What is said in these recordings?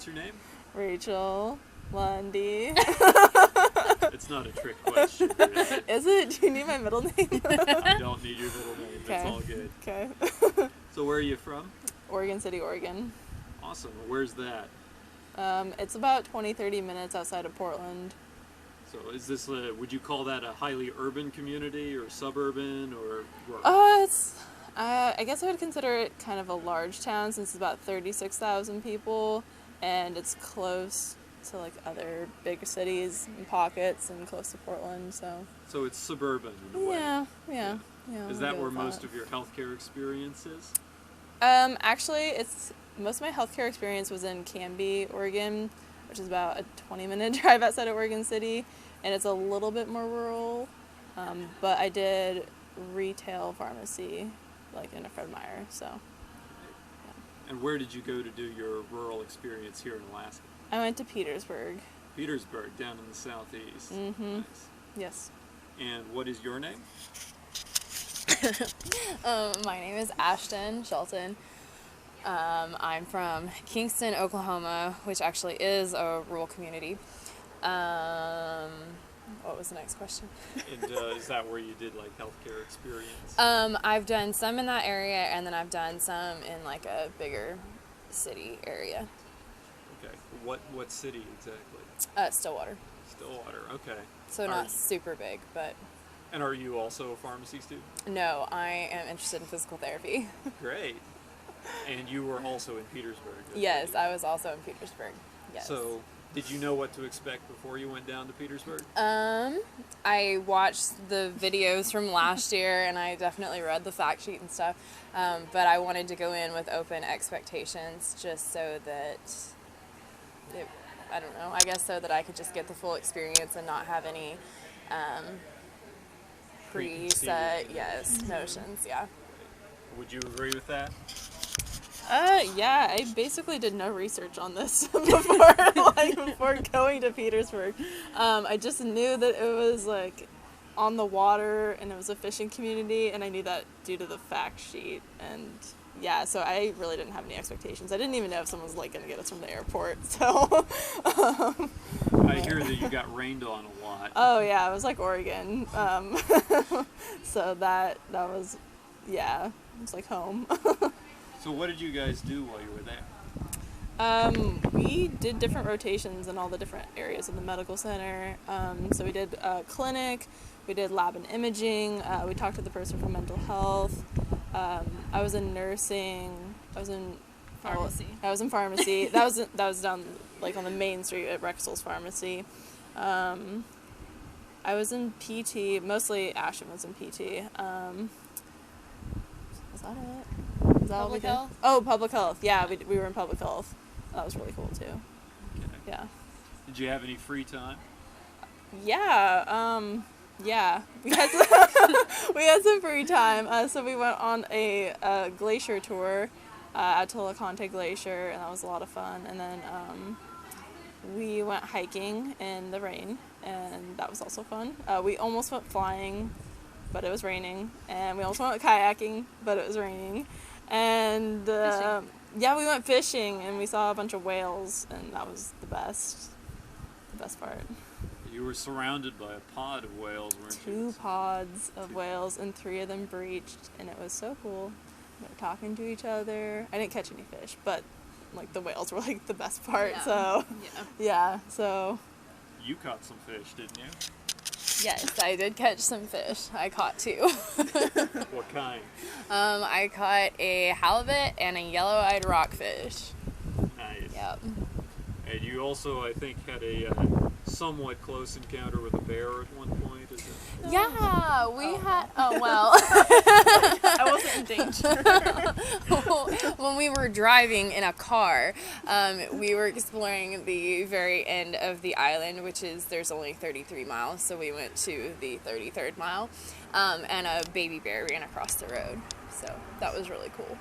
what's your name? Rachel Lundy. It's not a trick question. Really. Is it? Do you need my middle name? I don't need your middle name. Okay. It's all good. Okay. So where are you from? Oregon City, Oregon. Awesome. Where's that? It's about 20-30 minutes outside of Portland. So is this would you call that a highly urban community or suburban or rural? I guess I would consider it kind of a large town since it's about 36,000 people, and it's close to like other big cities and pockets and close to Portland, so. So it's suburban in a way. Yeah. Is that where most of your healthcare experience is? Actually, most of my healthcare experience was in Canby, Oregon, which is about a 20-minute drive outside of Oregon City, and it's a little bit more rural. But I did retail pharmacy, like in a Fred Meyer, so. Yeah. And where did you go to do your rural experience here in Alaska? I went to Petersburg. Petersburg, down in the southeast. Mm-hmm. Nice. Yes. And what is your name? My name is Ashton Shelton. I'm from Kingston, Oklahoma, which actually is a rural community. What was the next question? And is that where you did like healthcare experience? I've done some in that area, and then I've done some in like a bigger city area. Okay. What city exactly? Stillwater. Stillwater. Okay. So not super big, but. And are you also a pharmacy student? No, I am interested in physical therapy. Great. And you were also in Petersburg? Yes, I was also in Petersburg. Yes. So, did you know what to expect before you went down to Petersburg? I watched the videos from last year, and I definitely read the fact sheet and stuff. But I wanted to go in with open expectations, just so that I don't know. I guess so that I could just get the full experience and not have any preset notions. Yeah. Would you agree with that? Yeah, I basically did no research on this before going to Petersburg. I just knew that it was like on the water and it was a fishing community, and I knew that due to the fact sheet. And yeah, so I really didn't have any expectations. I didn't even know if someone was like going to get us from the airport. So I hear that you got rained on a lot. Oh yeah, it was like Oregon. So that was, yeah, it was like home. So what did you guys do while you were there? We did different rotations in all the different areas of the medical center. So we did clinic, we did lab and imaging, we talked to the person from mental health. I was in nursing. I was in pharmacy. I was in pharmacy. that was down like on the main street at Rexall's Pharmacy. I was in PT. Mostly Ashton was in PT. Was that it? Was that Public health? Oh, public health. Yeah, we were in public health. That was really cool too. Okay. Yeah. Did you have any free time? Yeah. Yeah. We had some free time. So we went on a glacier tour out to LeConte Glacier, and that was a lot of fun. And then we went hiking in the rain, and that was also fun. We almost went flying, but it was raining. And we also went kayaking, but it was raining. And yeah, we went fishing, and we saw a bunch of whales, and that was the best part. You were surrounded by a pod of whales, weren't you? 2 pods of whales, and 3 of them breached, and it was so cool. They were talking to each other. I didn't catch any fish, but like the whales were like the best part. Yeah. So yeah. So you caught some fish, didn't you? Yes, I did catch some fish. I caught 2. What kind? I caught a halibut and a yellow-eyed rockfish. Nice. Yep. And you also, I think, had a somewhat close encounter with a bear at one point. Is it? Yeah, we had. Oh well. I wasn't in danger. When we were driving in a car, we were exploring the very end of the island, which is there's only 33 miles, so we went to the 33rd mile, and a baby bear ran across the road. So that was really cool.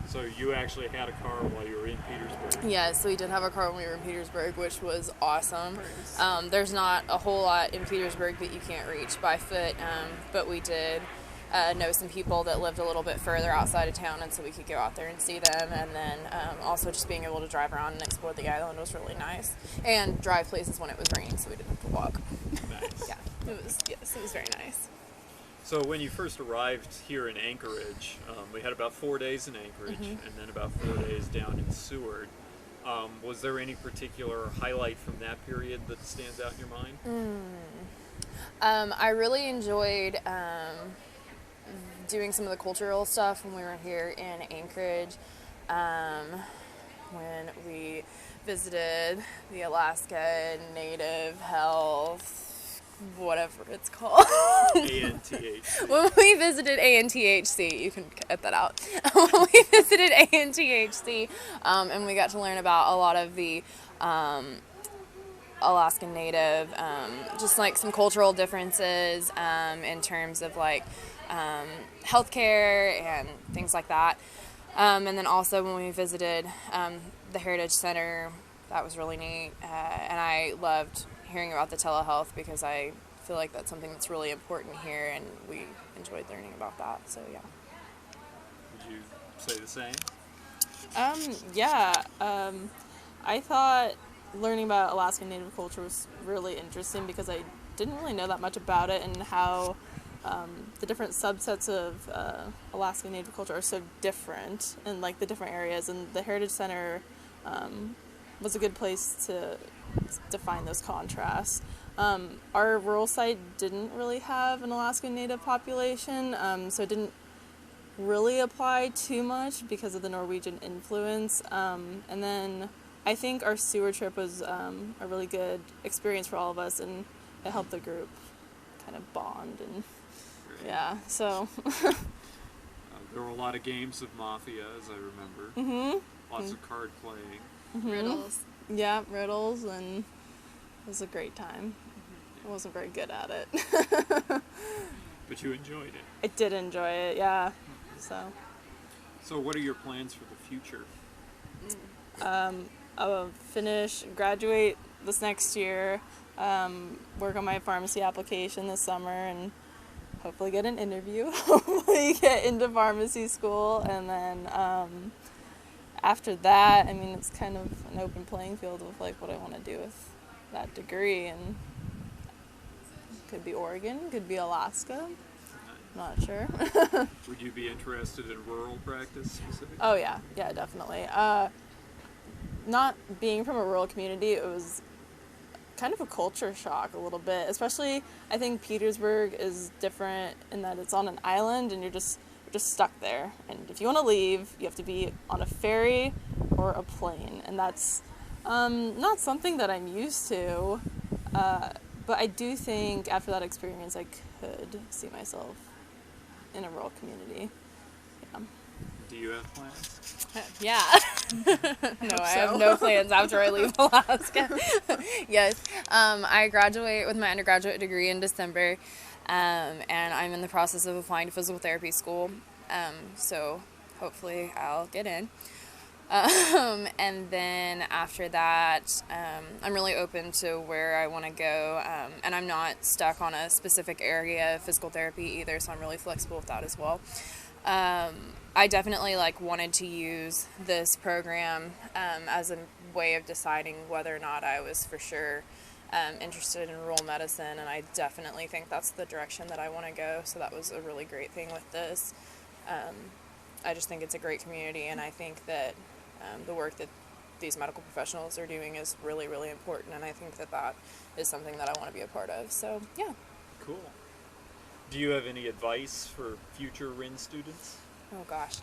So you actually had a car while you were in Petersburg? Yes, we did have a car when we were in Petersburg, which was awesome. There's not a whole lot in Petersburg that you can't reach by foot, but we did know some people that lived a little bit further outside of town, and so we could go out there and see them. And then also just being able to drive around and explore the island was really nice. And drive places when it was raining, so we didn't have to walk. Nice. Yeah, it was very nice. So when you first arrived here in Anchorage, we had about 4 days in Anchorage and then about 4 days down in Seward. Was there any particular highlight from that period that stands out in your mind? I really enjoyed doing some of the cultural stuff when we were here in Anchorage. When we visited the Alaska Native Health, whatever it's called. ANTH. When we visited ANTHC, you can cut that out. When we visited ANTHC, and we got to learn about a lot of the Alaskan Native, just like some cultural differences in terms of like healthcare and things like that. And then also when we visited the Heritage Center, that was really neat. And I loved hearing about the telehealth because I feel like that's something that's really important here, and we enjoyed learning about that. So yeah. Would you say the same? I thought learning about Alaskan Native culture was really interesting because I didn't really know that much about it, and how the different subsets of Alaskan Native culture are so different in like the different areas, and the Heritage Center was a good place to define those contrasts. Our rural site didn't really have an Alaskan Native population, so it didn't really apply too much because of the Norwegian influence. And then I think our Seward trip was a really good experience for all of us, and it helped the group kind of bond. And Great. yeah, so There were a lot of games of Mafia, as I remember. Lots of card playing. Riddles. yeah, riddles, and it was a great time. I wasn't very good at it. But you enjoyed it. I did enjoy it, yeah. So what are your plans for the future? I'll graduate this next year, work on my pharmacy application this summer, and hopefully get an interview, hopefully get into pharmacy school, and then after that, I mean, it's kind of an open playing field of like what I want to do with that degree, and could be Oregon, could be Alaska, not sure. Would you be interested in rural practice specifically? Oh yeah, definitely. Not being from a rural community, it was kind of a culture shock a little bit, especially I think Petersburg is different in that it's on an island and you're just stuck there, and if you want to leave you have to be on a ferry or a plane, and that's not something that I'm used to, but I do think after that experience I could see myself in a rural community. Do you have plans? Yeah. No, I have no plans after I leave Alaska. Yes. I graduate with my undergraduate degree in December, and I'm in the process of applying to physical therapy school. So hopefully I'll get in. And then after that, I'm really open to where I want to go, and I'm not stuck on a specific area of physical therapy either, so I'm really flexible with that as well. I definitely wanted to use this program as a way of deciding whether or not I was for sure interested in rural medicine, and I definitely think that's the direction that I want to go, so that was a really great thing with this. I just think it's a great community, and I think that the work that these medical professionals are doing is really, really important, and I think that that is something that I want to be a part of, so yeah. Cool. Do you have any advice for future RIN students? Oh gosh.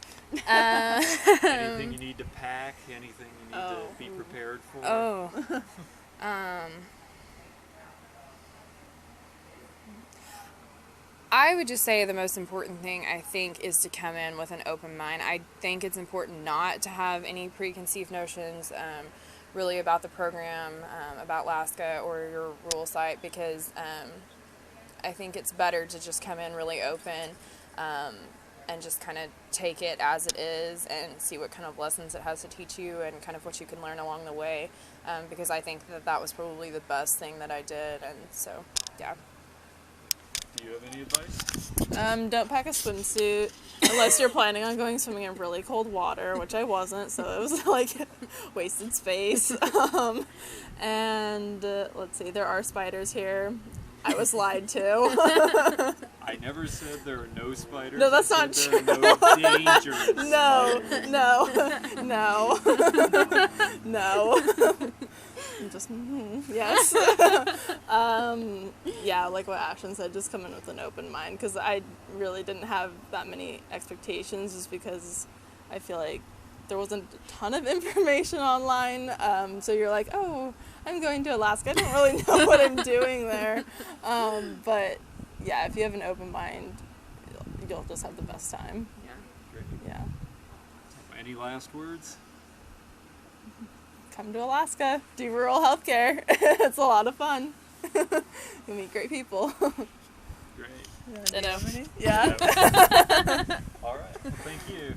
Anything you need to pack? Anything you need to be prepared for? I would just say the most important thing, I think, is to come in with an open mind. I think it's important not to have any preconceived notions really about the program, about Alaska or your rural site, because I think it's better to just come in really open and just kind of take it as it is and see what kind of lessons it has to teach you and kind of what you can learn along the way, because I think that that was probably the best thing that I did, and so, yeah. Do you have any advice? Don't pack a swimsuit unless you're planning on going swimming in really cold water, which I wasn't, so it was like wasted space. Let's see, there are spiders here. I was lied to. I never said there are no spiders. No, that's I not said there are no dangerous No, spiders. no. Just, yes. Yeah, like what Ashton said, just come in with an open mind, because I really didn't have that many expectations, just because I feel like there wasn't a ton of information online. So you're like, oh, I'm going to Alaska. I don't really know what I'm doing there. But yeah, if you have an open mind, you'll just have the best time. Yeah. Great. Yeah. Any last words? Come to Alaska, do rural healthcare. It's a lot of fun. You meet great people. Great. Ditto. Yeah. All right. Well, thank you.